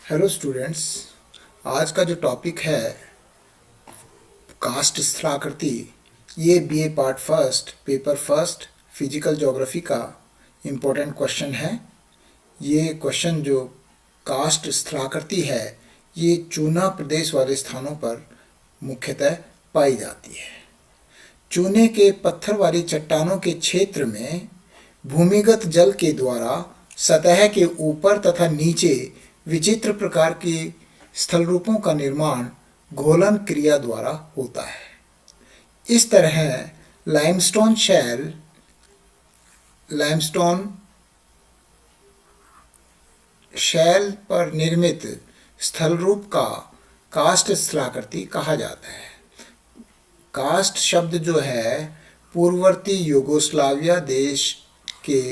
Hello students. आज का जो टॉपिक है कास्ट स्थलाकृति, ये BA part first paper first physical geography का इम्पोर्टेंट क्वेश्चन है। ये क्वेश्चन जो कास्ट स्थलाकृति है ये चूना प्रदेश वाले स्थानों पर मुख्यतः पाई जाती है। चूने के पत्थर वाली चट्टानों के क्षेत्र में भूमिगत जल के द्वारा सतह के ऊपर तथा नीचे विचित्र प्रकार के स्थल रूपों का निर्माण घोलन क्रिया द्वारा होता है। इस तरह लाइमस्टोन शैल पर निर्मित स्थल रूप का कास्ट स्थलाकृति कहा जाता है। कास्ट शब्द जो है पूर्ववर्ती यूगोस्लाविया देश के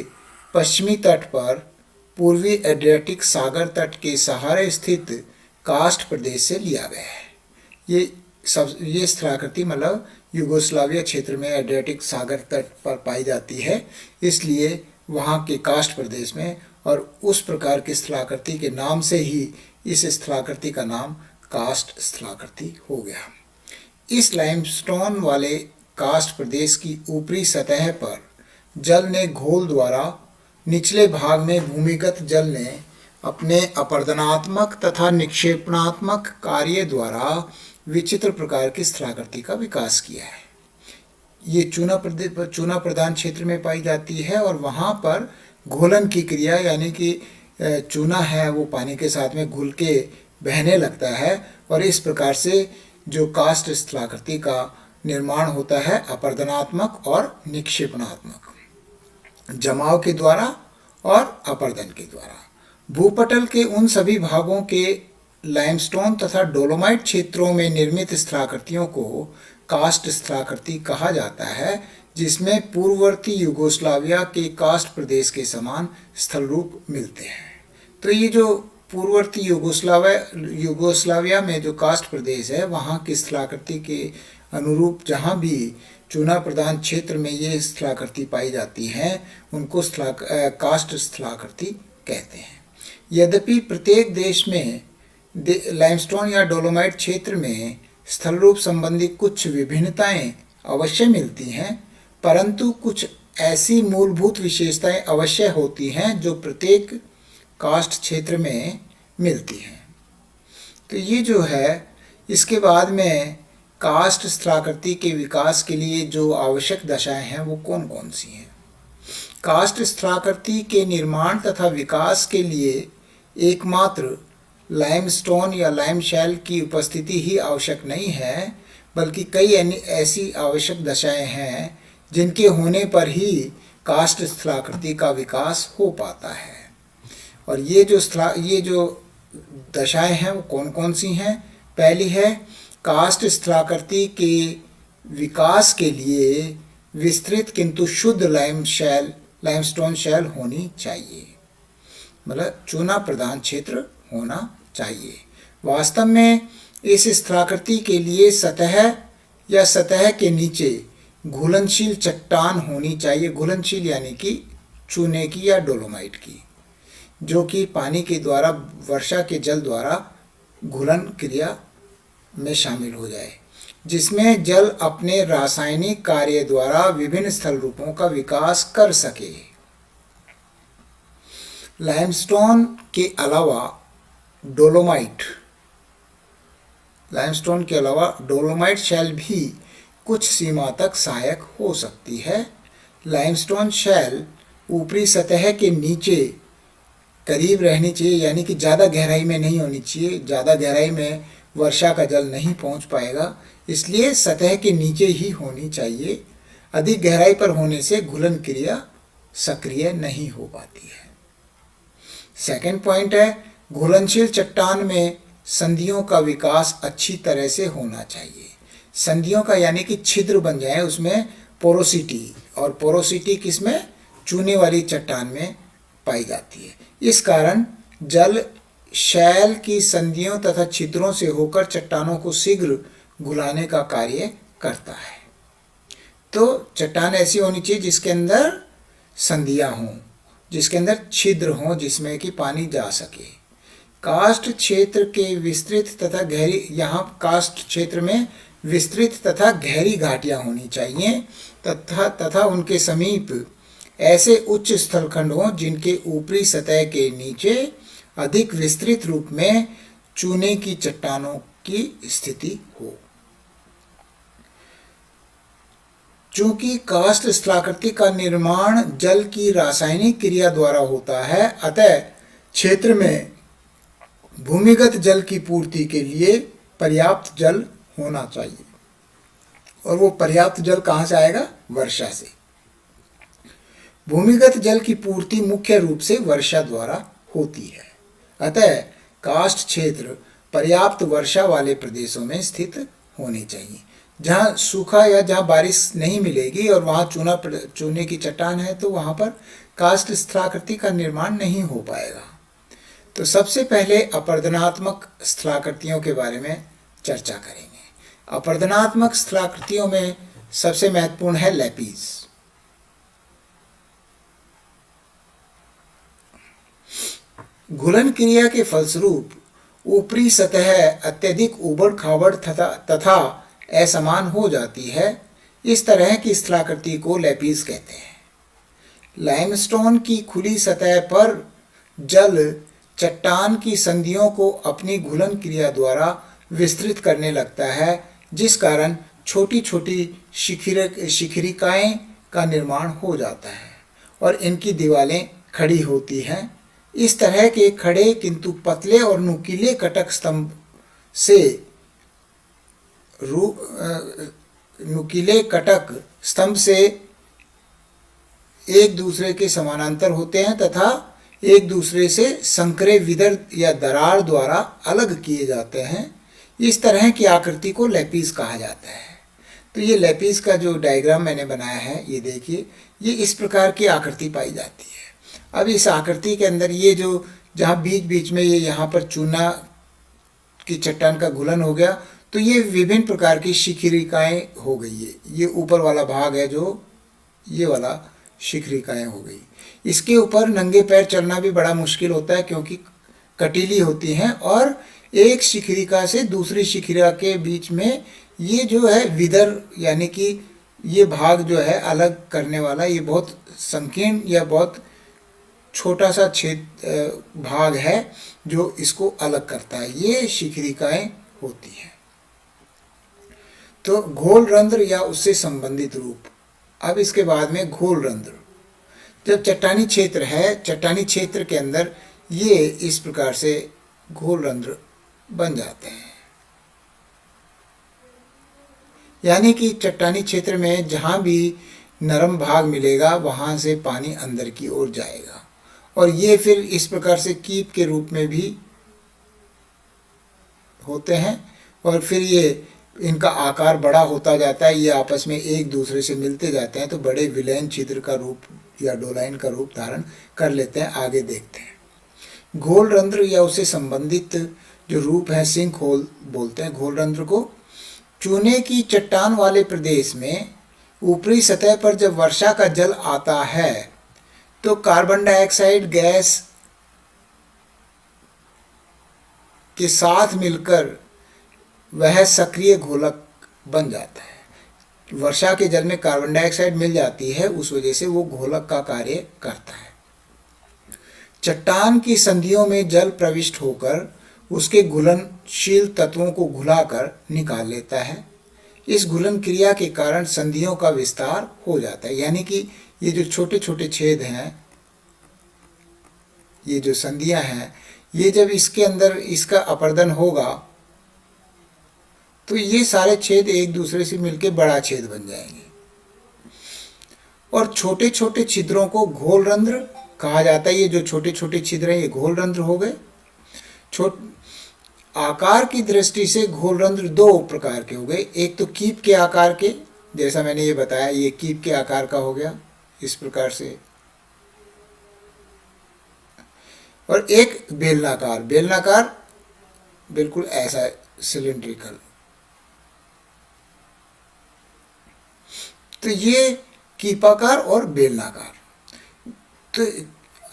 पश्चिमी तट पर पूर्वी एड्रियाटिक सागर तट के सहारे स्थित कास्ट प्रदेश से लिया गया है। ये स्थलाकृति मतलब यूगोस्लाविया क्षेत्र में एड्रियाटिक सागर तट पर पाई जाती है, इसलिए वहाँ के कास्ट प्रदेश में और उस प्रकार की स्थलाकृति के नाम से ही इस स्थलाकृति का नाम कास्ट स्थलाकृति हो गया। इस लाइमस्टोन वाले कास्ट प्रदेश की ऊपरी सतह पर जल ने घोल द्वारा, निचले भाग में भूमिगत जल ने अपने अपरदनात्मक तथा निक्षेपणात्मक कार्य द्वारा विचित्र प्रकार की स्थलाकृति का विकास किया है। ये चूना प्रधान क्षेत्र में पाई जाती है और वहाँ पर घोलन की क्रिया यानी कि चूना है वो पानी के साथ में घुल के बहने लगता है और इस प्रकार से जो कास्ट स्थलाकृति का निर्माण होता है अपरदनात्मक और निक्षेपणात्मक जमाव के द्वारा और अपर्दन के द्वारा। भूपटल के उन सभी भागों के लाइमस्टोन तथा डोलोमाइट क्षेत्रों में निर्मित स्थलाकृतियों को कास्ट स्थलाकृति कहा जाता है, जिसमें पूर्ववर्ती यूगोस्लाविया के कास्ट प्रदेश के समान स्थल रूप मिलते हैं। तो ये जो पूर्ववर्ती यूगोस्लाविया में जो कास्ट प्रदेश है वहाँ की स्थलाकृति के अनुरूप जहाँ भी चूना प्रधान क्षेत्र में ये स्थलाकृति पाई जाती हैं उनको कास्ट स्थलाकृति कहते हैं। यद्यपि प्रत्येक देश में लाइमस्टोन या डोलोमाइट क्षेत्र में स्थल रूप संबंधी कुछ विभिन्नताएं अवश्य मिलती हैं, परंतु कुछ ऐसी मूलभूत विशेषताएं अवश्य होती हैं जो प्रत्येक कास्ट क्षेत्र में मिलती हैं। तो ये जो है इसके बाद में कास्ट स्थलाकृति के विकास के लिए जो आवश्यक दशाएं हैं वो कौन कौन सी हैं। कास्ट स्थलाकृति के निर्माण तथा विकास के लिए एकमात्र लाइमस्टोन या लाइम शैल की उपस्थिति ही आवश्यक नहीं है, बल्कि कई ऐसी आवश्यक दशाएं हैं जिनके होने पर ही कास्ट स्थलाकृति का विकास हो पाता है। और ये जो दशाएं हैं वो कौन कौन सी हैं। पहली है कास्ट स्थलाकृति के विकास के लिए विस्तृत किंतु शुद्ध लाइमस्टोन शैल होनी चाहिए, मतलब चूना प्रधान क्षेत्र होना चाहिए। वास्तव में इस स्थलाकृति के लिए सतह या सतह के नीचे घुलनशील चट्टान होनी चाहिए। घुलनशील यानी कि चूने की या डोलोमाइट की, जो कि पानी के द्वारा वर्षा के जल द्वारा घुलन क्रिया में शामिल हो जाए, जिसमें जल अपने रासायनिक कार्य द्वारा विभिन्न स्थल रूपों का विकास कर सके। लाइमस्टोन के अलावा डोलोमाइट शैल भी कुछ सीमा तक सहायक हो सकती है। लाइमस्टोन शैल ऊपरी सतह के नीचे करीब रहनी चाहिए, यानी कि ज़्यादा गहराई में नहीं होनी चाहिए। ज़्यादा गहराई में वर्षा का जल नहीं पहुंच पाएगा, इसलिए सतह के नीचे ही होनी चाहिए। अधिक गहराई पर होने से घुलन क्रिया सक्रिय नहीं हो पाती है। सेकंड पॉइंट है घुलनशील चट्टान में संधियों का विकास अच्छी तरह से होना चाहिए। संधियों का यानी कि छिद्र बन जाए, उसमें पोरोसिटी, और पोरोसिटी किसमें, चूने वाली चट्टान में पाई जाती है। इस कारण जल शैल की संधियों तथा छिद्रों से होकर चट्टानों को शीघ्र घुलाने का कार्य करता है। तो चट्टान ऐसी होनी चाहिए जिसके अंदर संधियां हों, जिसके अंदर छिद्र हों, जिसमें कि पानी जा सके। कास्ट क्षेत्र के विस्तृत तथा गहरी, यहाँ कास्ट क्षेत्र में विस्तृत तथा गहरी घाटियां होनी चाहिए तथा उनके समीप ऐसे उच्च स्थलखंड हों जिनके ऊपरी सतह के नीचे अधिक विस्तृत रूप में चूने की चट्टानों की स्थिति हो। चूंकि कास्ट स्थलाकृति का निर्माण जल की रासायनिक क्रिया द्वारा होता है, अतः क्षेत्र में भूमिगत जल की पूर्ति के लिए पर्याप्त जल होना चाहिए। और वो पर्याप्त जल कहाँ से आएगा? वर्षा से। भूमिगत जल की पूर्ति मुख्य रूप से वर्षा द्वारा होती है, अतः कास्ट क्षेत्र पर्याप्त वर्षा वाले प्रदेशों में स्थित होने चाहिए। जहाँ सूखा या जहाँ बारिश नहीं मिलेगी और वहाँ चूने की चट्टान है, तो वहाँ पर कास्ट स्थलाकृति का निर्माण नहीं हो पाएगा। तो सबसे पहले अपरदनात्मक स्थलाकृतियों के बारे में चर्चा करेंगे। अपरदनात्मक स्थलाकृतियों में सबसे महत्वपूर्ण है लैपीज। घुलन क्रिया के फलस्वरूप ऊपरी सतह अत्यधिक उबड़ खाबड़ तथा असमान हो जाती है। इस तरह की स्थलाकृति को लैपीज कहते हैं। लाइमस्टोन की खुली सतह पर जल चट्टान की संधियों को अपनी घुलन क्रिया द्वारा विस्तृत करने लगता है, जिस कारण छोटी छोटी शिखरिकाएं का निर्माण हो जाता है और इनकी दीवारें खड़ी होती हैं। इस तरह के खड़े किंतु पतले और नुकीले कटक स्तंभ से एक दूसरे के समानांतर होते हैं तथा एक दूसरे से संकरे विदर या दरार द्वारा अलग किए जाते हैं। इस तरह की आकृति को लैपीज कहा जाता है। तो ये लैपीज का जो डायग्राम मैंने बनाया है, ये देखिए, ये इस प्रकार की आकृति पाई जाती है। अब इस आकृति के अंदर ये जो जहाँ बीच बीच में ये यहाँ पर चूना की चट्टान का घुलन हो गया, तो ये विभिन्न प्रकार की शिखरिकाएं हो गई है। ये ऊपर वाला भाग है जो ये वाला शिखरिकाएं हो गई। इसके ऊपर नंगे पैर चलना भी बड़ा मुश्किल होता है क्योंकि कटीली होती हैं और एक शिखरिका से दूसरी शिखरिका के बीच में ये जो है विदर यानी कि ये भाग जो है अलग करने वाला, ये बहुत संकीर्ण या बहुत छोटा सा भाग है जो इसको अलग करता है। ये शिखरिकाएं होती हैं। तो घोल रंध्र या उससे संबंधित रूप। अब इसके बाद में घोल रंध्र। जब चट्टानी क्षेत्र है, चट्टानी क्षेत्र के अंदर ये इस प्रकार से घोल रंध्र बन जाते हैं। यानी कि चट्टानी क्षेत्र में जहाँ भी नरम भाग मिलेगा वहाँ से पानी अंदर की ओर जाएगा और ये फिर इस प्रकार से कीप के रूप में भी होते हैं और फिर ये इनका आकार बड़ा होता जाता है। ये आपस में एक दूसरे से मिलते जाते हैं तो बड़े विलयन छिद्र का रूप या डोलाइन का रूप धारण कर लेते हैं। आगे देखते हैं। घोल रंध्र या उससे संबंधित जो रूप है सिंक होल बोलते हैं घोल रंध्र को। चूने की चट्टान वाले प्रदेश में ऊपरी सतह पर जब वर्षा का जल आता है तो कार्बन डाइऑक्साइड गैस के साथ मिलकर वह सक्रिय घोलक बन जाता है। वर्षा के जल में कार्बन डाइऑक्साइड मिल जाती है, उस वजह से वो घोलक का कार्य करता है। चट्टान की संधियों में जल प्रविष्ट होकर उसके घुलनशील तत्वों को घुलाकर निकाल लेता है। इस घुलन क्रिया के कारण संधियों का विस्तार हो जाता है। यानी कि ये जो छोटे छोटे छेद हैं, ये जो संधियां हैं, ये जब इसके अंदर इसका अपर्दन होगा तो ये सारे छेद एक दूसरे से मिलकर बड़ा छेद बन जाएंगे और छोटे छोटे छिद्रों को घोल रंध्र कहा जाता है। ये जो छोटे छोटे छिद्र हैं ये घोल रंध्र हो गए। आकार की दृष्टि से घोल रंध्र दो प्रकार के हो गए। एक तो कीप के आकार के, जैसा मैंने ये बताया, ये कीप के आकार का हो गया इस प्रकार से, और एक बेलनाकार। बेलनाकार बिल्कुल ऐसा सिलिंड्रिकल। तो ये कीपाकार और बेलनाकार। तो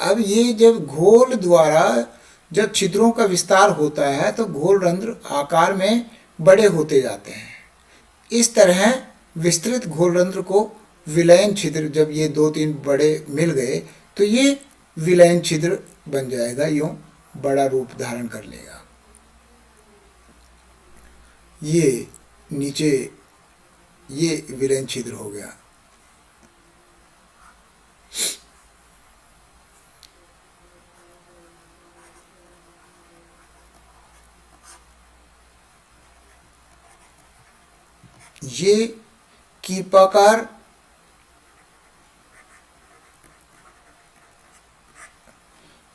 अब ये जब घोल द्वारा जब छिद्रों का विस्तार होता है तो घोलरंध्र आकार में बड़े होते जाते हैं। इस तरह विस्तृत घोलरंध्र को विलयन छिद्र, जब ये 2-3 बड़े मिल गए तो ये विलयन छिद्र बन जाएगा, यूं बड़ा रूप धारण कर लेगा। ये नीचे ये विलयन छिद्र हो गया। ये कीपाकार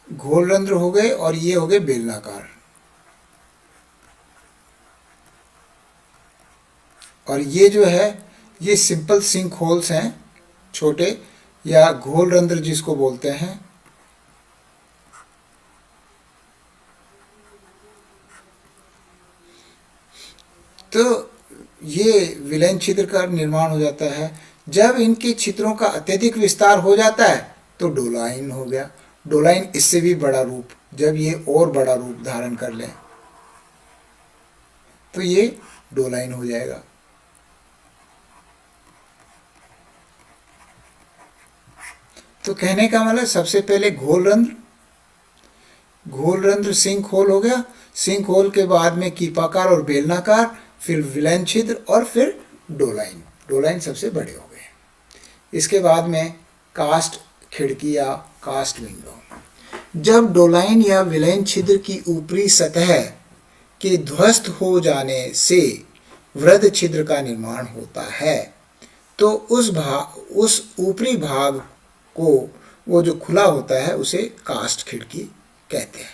घोलरंध्र हो गए और ये हो गए बेलनाकार। और ये जो है ये सिंपल सिंक होल्स हैं, छोटे, या घोलरंध्र जिसको बोलते हैं। तो ये विलयन छिद्र का निर्माण हो जाता है। जब इनके छिद्रों का अत्यधिक विस्तार हो जाता है तो डोलाइन हो गया। डोलाइन इससे भी बड़ा रूप, जब ये और बड़ा रूप धारण कर लें तो ये डोलाइन हो जाएगा। तो कहने का मतलब सबसे पहले घोलरंध्र सिंक होल हो गया, सिंक होल के बाद में कीपाकार और बेलनाकार, फिर विलयन छिद्र और फिर डोलाइन। डोलाइन सबसे बड़े हो गए। इसके बाद में कास्ट खिड़की या कास्ट विंडो। जब डोलाइन या विलयन छिद्र की ऊपरी सतह के ध्वस्त हो जाने से वृद्ध छिद्र का निर्माण होता है तो उस ऊपरी भाग को, वो जो खुला होता है, उसे कास्ट खिड़की कहते हैं,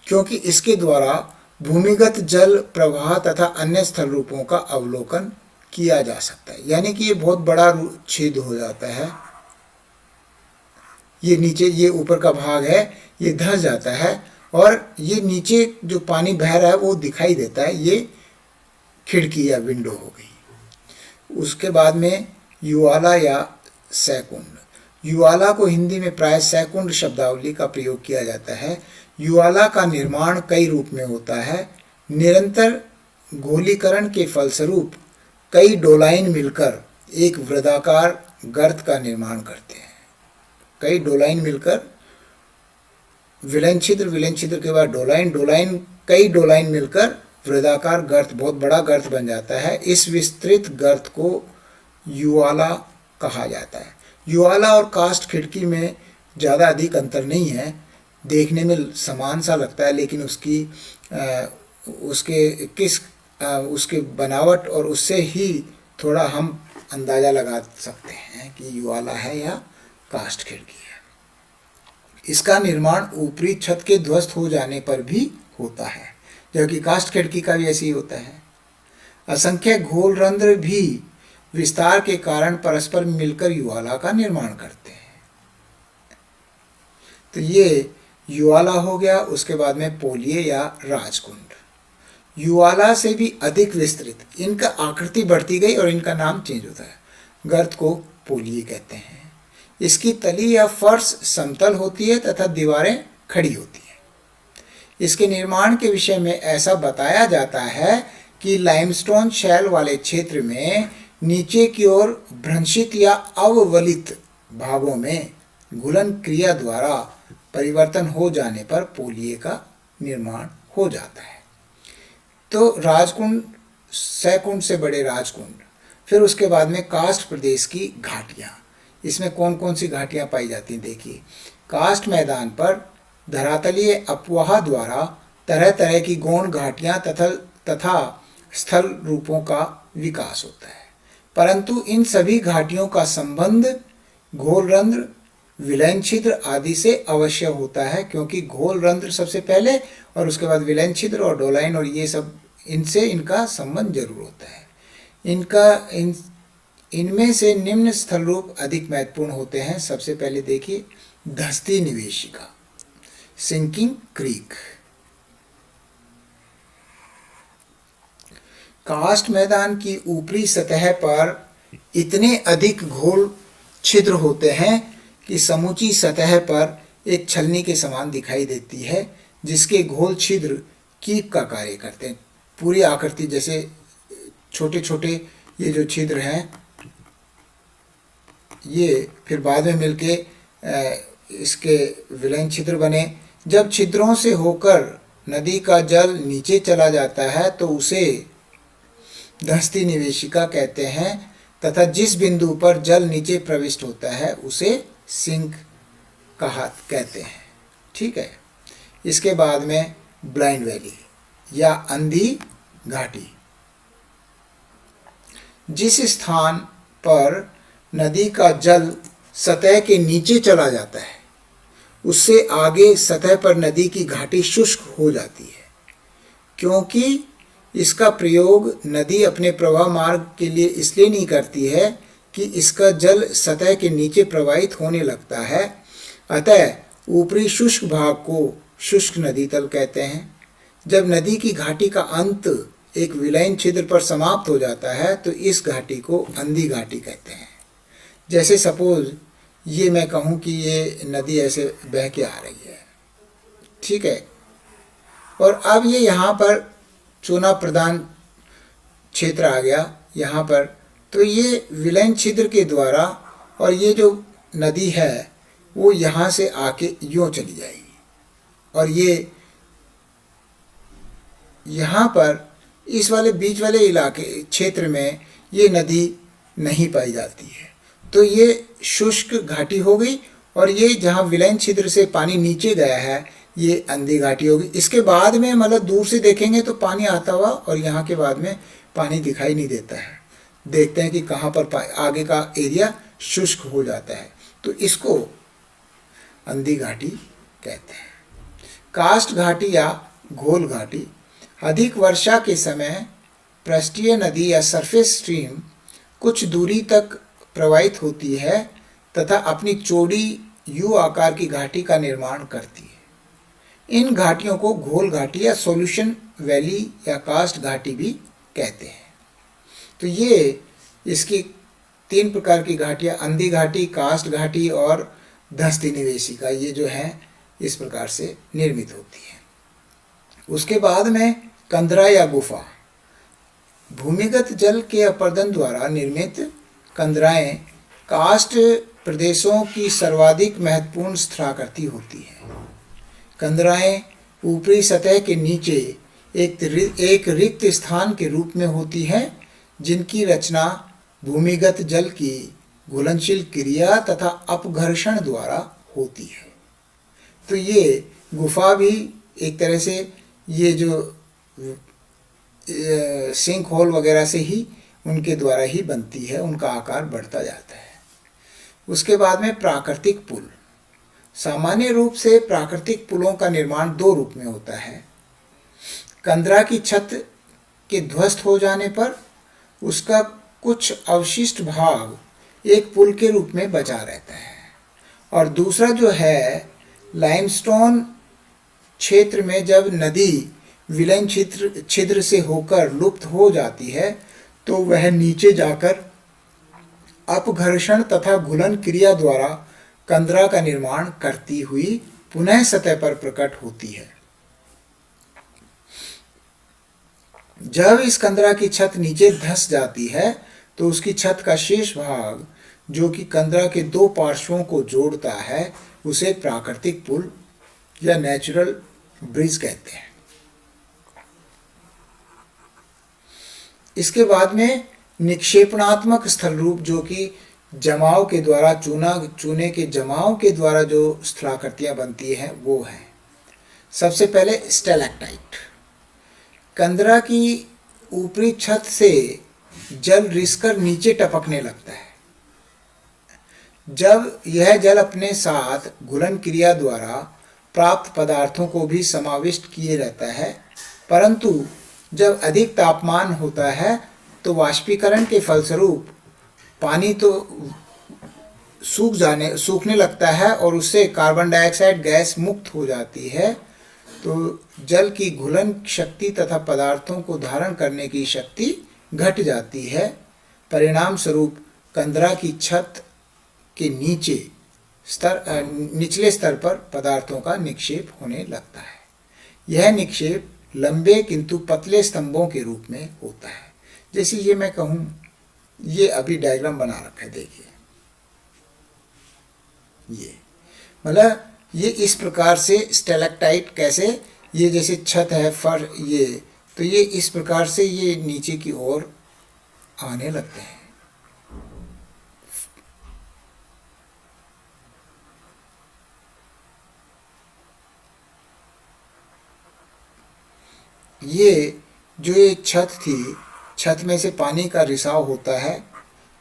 क्योंकि इसके द्वारा भूमिगत जल प्रवाह तथा अन्य स्थल रूपों का अवलोकन किया जा सकता है। यानी कि ये बहुत बड़ा छेद हो जाता है। ये नीचे, ये ऊपर का भाग है, ये धंस जाता है और ये नीचे जो पानी बह रहा है वो दिखाई देता है। ये खिड़की या विंडो हो गई। उसके बाद में युवाला या सैकुंड। युवाला को हिंदी में प्राय सैकुंड शब्दावली का प्रयोग किया जाता है। युवाला का निर्माण कई रूप में होता है। निरंतर गोलीकरण के फलस्वरूप कई डोलाइन मिलकर एक वृत्ताकार गर्त का निर्माण करते हैं। कई डोलाइन मिलकर विलयन छिद्र के बाद डोलाइन, कई डोलाइन मिलकर वृत्ताकार गर्त, बहुत बड़ा गर्त बन जाता है। इस विस्तृत गर्त को युवाला कहा जाता है। युवाला और कास्ट खिड़की में ज़्यादा अधिक अंतर नहीं है, देखने में समान सा लगता है, लेकिन उसके बनावट और उससे ही थोड़ा हम अंदाज़ा लगा सकते हैं कि युवाला है या कास्ट खिड़की है। इसका निर्माण ऊपरी छत के ध्वस्त हो जाने पर भी होता है, जबकि कास्ट खिड़की का भी ऐसे ही होता है। असंख्य घोलरंध्र भी विस्तार के कारण परस्पर मिलकर युवाला का निर्माण करते हैं। तो ये युवाला हो गया। उसके बाद में पोलिये या राजकुंड। युवाला से भी अधिक विस्तृत, इनका आकृति बढ़ती गई और इनका नाम चेंज होता है। गर्त को पोलिये कहते हैं। इसकी तली या फर्श समतल होती है तथा दीवारें खड़ी होती हैं। इसके निर्माण के विषय में ऐसा बताया जाता है कि लाइमस्टोन शैल वाले क्षेत्र में नीचे की ओर भ्रंशित या अववलित भागों में घुलन क्रिया द्वारा परिवर्तन हो जाने पर पोलिये का निर्माण हो जाता है। तो राजकुंड, सैकुंड से बड़े राजकुंड। फिर उसके बाद में कास्ट प्रदेश की घाटियाँ। इसमें कौन कौन सी घाटियाँ पाई जाती हैं देखिए। कास्ट मैदान पर धरातलीय अपवाह द्वारा तरह तरह की गौण घाटियाँ तथा स्थल रूपों का विकास होता है, परंतु इन सभी घाटियों का संबंध घोलरंध्र, विलयन छिद्र आदि से अवश्य होता है, क्योंकि घोलरंध्र सबसे पहले और उसके बाद विलयन छिद्र और डोलाइन और ये सब, इनसे इनका संबंध जरूर होता है। इनमें से निम्न स्थल रूप अधिक महत्वपूर्ण होते हैं। सबसे पहले देखिए धस्ती निवेशिका, सिंकिंग क्रीक। कास्ट मैदान की ऊपरी सतह पर इतने अधिक घोल छिद्र होते हैं कि समूची सतह पर एक छलनी के समान दिखाई देती है, जिसके गोल छिद्र कीप का कार्य करते हैं। पूरी आकृति जैसे छोटे छोटे ये जो छिद्र हैं, ये फिर बाद में मिलके इसके विलयन छिद्र बने। जब छिद्रों से होकर नदी का जल नीचे चला जाता है तो उसे धंसती निवेशिका कहते हैं, तथा जिस बिंदु पर जल नीचे प्रविष्ट होता है उसे सिंक कहते हैं। ठीक है। इसके बाद में ब्लाइंड वैली या अंधी घाटी। जिस स्थान पर नदी का जल सतह के नीचे चला जाता है उससे आगे सतह पर नदी की घाटी शुष्क हो जाती है, क्योंकि इसका प्रयोग नदी अपने प्रवाह मार्ग के लिए इसलिए नहीं करती है कि इसका जल सतह के नीचे प्रवाहित होने लगता है। अतः ऊपरी शुष्क भाग को शुष्क नदी तल कहते हैं। जब नदी की घाटी का अंत एक विलयन छिद्र पर समाप्त हो जाता है तो इस घाटी को अंधी घाटी कहते हैं। जैसे सपोज ये मैं कहूँ कि ये नदी ऐसे बह के आ रही है, ठीक है, और अब ये यहाँ पर चूना प्रदान क्षेत्र आ गया यहाँ पर, तो ये विलयन छिद्र के द्वारा और ये जो नदी है वो यहाँ से आके यूँ चली जाएगी और ये यहाँ पर इस वाले बीच वाले इलाके क्षेत्र में ये नदी नहीं पाई जाती है, तो ये शुष्क घाटी हो गई। और ये जहाँ विलयन छिद्र से पानी नीचे गया है ये अंधी घाटी होगी। इसके बाद में मतलब दूर से देखेंगे तो पानी आता हुआ और यहाँ के बाद में पानी दिखाई नहीं देता है। देखते हैं कि कहाँ पर आगे का एरिया शुष्क हो जाता है, तो इसको अंधी घाटी कहते हैं। कास्ट घाटी या घोल घाटी। अधिक वर्षा के समय पृष्ठीय नदी या सरफेस स्ट्रीम कुछ दूरी तक प्रवाहित होती है तथा अपनी चौड़ी यू आकार की घाटी का निर्माण करती है। इन घाटियों को घोल घाटी या सॉल्यूशन वैली या कास्ट घाटी भी कहते हैं। तो ये इसकी 3 प्रकार की घाटियाँ, अंधी घाटी, कास्ट घाटी और धंसती निवेशिका, ये जो है इस प्रकार से निर्मित होती है। उसके बाद में कंदरा या गुफा। भूमिगत जल के अपर्दन द्वारा निर्मित कंदराएं कास्ट प्रदेशों की सर्वाधिक महत्वपूर्ण स्थलाकृति होती है। कंदराएं ऊपरी सतह के नीचे एक रिक्त स्थान के रूप में होती हैं, जिनकी रचना भूमिगत जल की घुलनशील क्रिया तथा अपघर्षण द्वारा होती है। तो ये गुफा भी एक तरह से ये जो सिंक होल वगैरह से ही उनके द्वारा ही बनती है, उनका आकार बढ़ता जाता है। उसके बाद में प्राकृतिक पुल। सामान्य रूप से प्राकृतिक पुलों का निर्माण 2 रूप में होता है। कंदरा की छत के ध्वस्त हो जाने पर उसका कुछ अवशिष्ट भाग एक पुल के रूप में बचा रहता है, और दूसरा जो है लाइमस्टोन क्षेत्र में जब नदी विलयन छिद्र से होकर लुप्त हो जाती है तो वह नीचे जाकर अपघर्षण तथा घुलन क्रिया द्वारा कंदरा का निर्माण करती हुई पुनः सतह पर प्रकट होती है। जब इस कंदरा की छत नीचे धंस जाती है तो उसकी छत का शेष भाग, जो कि कंदरा के 2 पार्श्वों को जोड़ता है, उसे प्राकृतिक पुल या नेचुरल ब्रिज कहते हैं। इसके बाद में निक्षेपणात्मक स्थल रूप, जो कि जमाव के द्वारा चूने के जमाव के द्वारा जो स्थलाकृतियाँ बनती हैं वो है। सबसे पहले स्टैलेक्टाइट। कंदरा की ऊपरी छत से जल रिसकर नीचे टपकने लगता है। जब यह जल अपने साथ घुलन क्रिया द्वारा प्राप्त पदार्थों को भी समाविष्ट किए रहता है, परंतु जब अधिक तापमान होता है तो वाष्पीकरण के फलस्वरूप पानी तो सूखने लगता है और उससे कार्बन डाइऑक्साइड गैस मुक्त हो जाती है। तो जल की घुलन शक्ति तथा पदार्थों को धारण करने की शक्ति घट जाती है। परिणाम स्वरूप कंदरा की छत के नीचे निचले स्तर पर पदार्थों का निक्षेप होने लगता है। यह निक्षेप लंबे किंतु पतले स्तंभों के रूप में होता है। जैसे ये मैं कहूँ, ये अभी डायग्राम बना रखा है, देखिए ये मतलब ये इस प्रकार से स्टेलेक्टाइट कैसे, ये जैसे छत है ये तो ये इस प्रकार से ये नीचे की ओर आने लगते हैं। ये जो ये छत थी, छत में से पानी का रिसाव होता है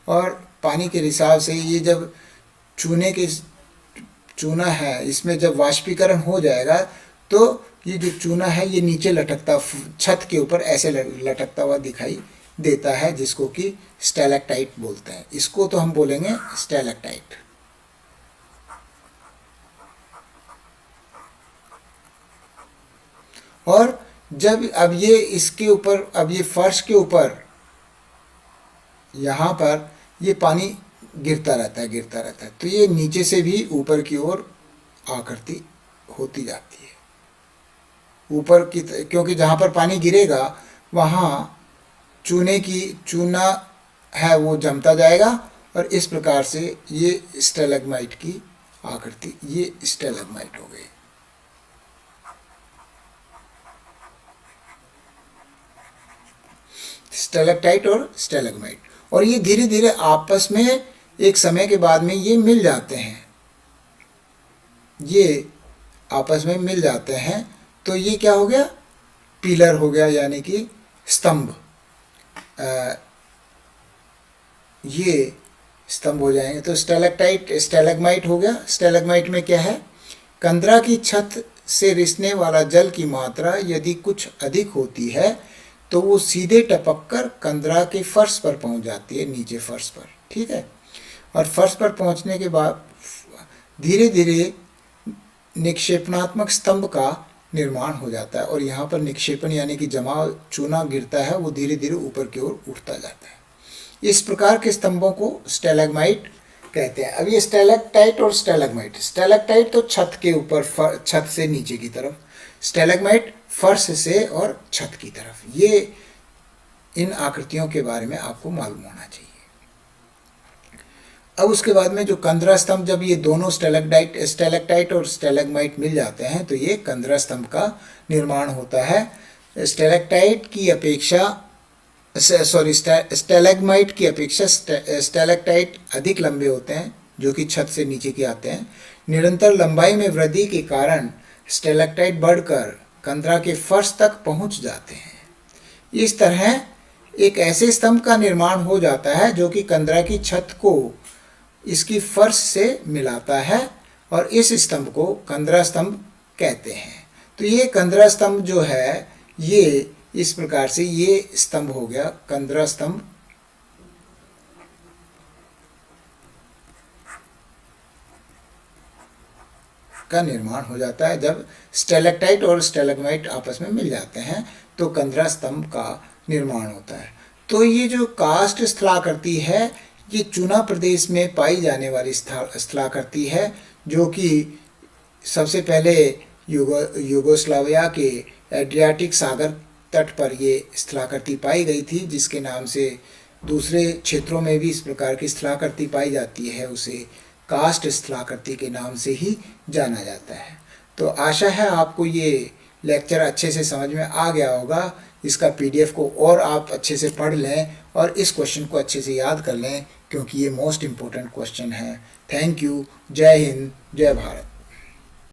और पानी के रिसाव से ये जब चूना है, इसमें जब वाष्पीकरण हो जाएगा तो ये जो चूना है ये नीचे लटकता, छत के ऊपर ऐसे लटकता हुआ दिखाई देता है, जिसको कि स्टेलेक्टाइट बोलते हैं। इसको तो हम बोलेंगे स्टेलेक्टाइट। और जब अब ये इसके ऊपर, अब ये फर्श के ऊपर यहाँ पर ये पानी गिरता रहता है, तो ये नीचे से भी ऊपर की ओर आकृति होती जाती है ऊपर की, क्योंकि जहाँ पर पानी गिरेगा वहाँ चूना है वो जमता जाएगा और इस प्रकार से ये स्टेलेग्माइट की आकृति, ये स्टेलेग्माइट हो गई। स्टेलेक्टाइट और स्टेलेग्माइट, और ये धीरे धीरे आपस में एक समय के बाद में ये मिल जाते हैं, ये आपस में मिल जाते हैं, तो ये क्या हो गया, पिलर हो गया, यानी कि स्तंभ। ये स्तंभ हो जाएंगे। तो स्टेलेक्टाइट स्टेलेग्माइट हो गया। स्टेलेग्माइट में क्या है, कंदरा की छत से रिसने वाला जल की मात्रा यदि कुछ अधिक होती है तो वो सीधे टपक कर कंदरा के फर्श पर पहुंच जाती है, नीचे फर्श पर, ठीक है। और फर्श पर पहुंचने के बाद धीरे धीरे निक्षेपणात्मक स्तंभ का निर्माण हो जाता है, और यहाँ पर निक्षेपण यानी कि जमा चूना गिरता है, वो धीरे धीरे ऊपर की ओर उठता जाता है। इस प्रकार के स्तंभों को स्टेलेग्माइट कहते हैं। अब ये स्टेलेक्टाइट और स्टेलेग्माइट, स्टेलेक्टाइट तो छत के ऊपर, छत से नीचे की तरफ, स्टेलेग्माइट फर्श से और छत की तरफ। ये इन आकृतियों के बारे में आपको मालूम होना चाहिए। अब उसके बाद में जो कंदरा स्तंभ, जब ये दोनों स्टेलेक्टाइट और स्टेलेग्माइट मिल जाते हैं तो ये कंदरा स्तंभ का निर्माण होता है। स्टेलेक्टाइट की अपेक्षा स्टेलेग्माइट की अपेक्षा स्टेलेक्टाइट अधिक लंबे होते हैं, जो कि छत से नीचे के आते हैं। निरंतर लंबाई में वृद्धि के कारण स्टेलेक्टाइट बढ़कर कंदरा के फर्श तक पहुंच जाते हैं। इस तरह एक ऐसे स्तंभ का निर्माण हो जाता है जो कि कंदरा की छत को इसकी फर्श से मिलाता है, और इस स्तंभ को कंदरा स्तंभ कहते हैं। तो ये कंदरा स्तंभ जो है, ये इस प्रकार से ये स्तंभ हो गया कंदरा स्तंभ। का निर्माण हो जाता है जब स्टेलेक्टाइट और स्टेलेग्माइट आपस में मिल जाते हैं, तो कंदरा स्तंभ का निर्माण होता है। तो ये जो कास्ट स्थलाकृति है, ये चूना प्रदेश में पाई जाने वाली स्थलाकृति है, जो कि सबसे पहले यूगोस्लाविया के एड्रियाटिक सागर तट पर ये स्थलाकृति पाई गई थी, जिसके नाम से दूसरे क्षेत्रों में भी इस प्रकार की स्थलाकृति पाई जाती है, उसे कास्ट स्थलाकृति के नाम से ही जाना जाता है। तो आशा है आपको ये लेक्चर अच्छे से समझ में आ गया होगा। इसका PDF को और आप अच्छे से पढ़ लें और इस क्वेश्चन को अच्छे से याद कर लें, क्योंकि ये मोस्ट इम्पोर्टेंट क्वेश्चन है। Thank you. जय हिंद, जय भारत।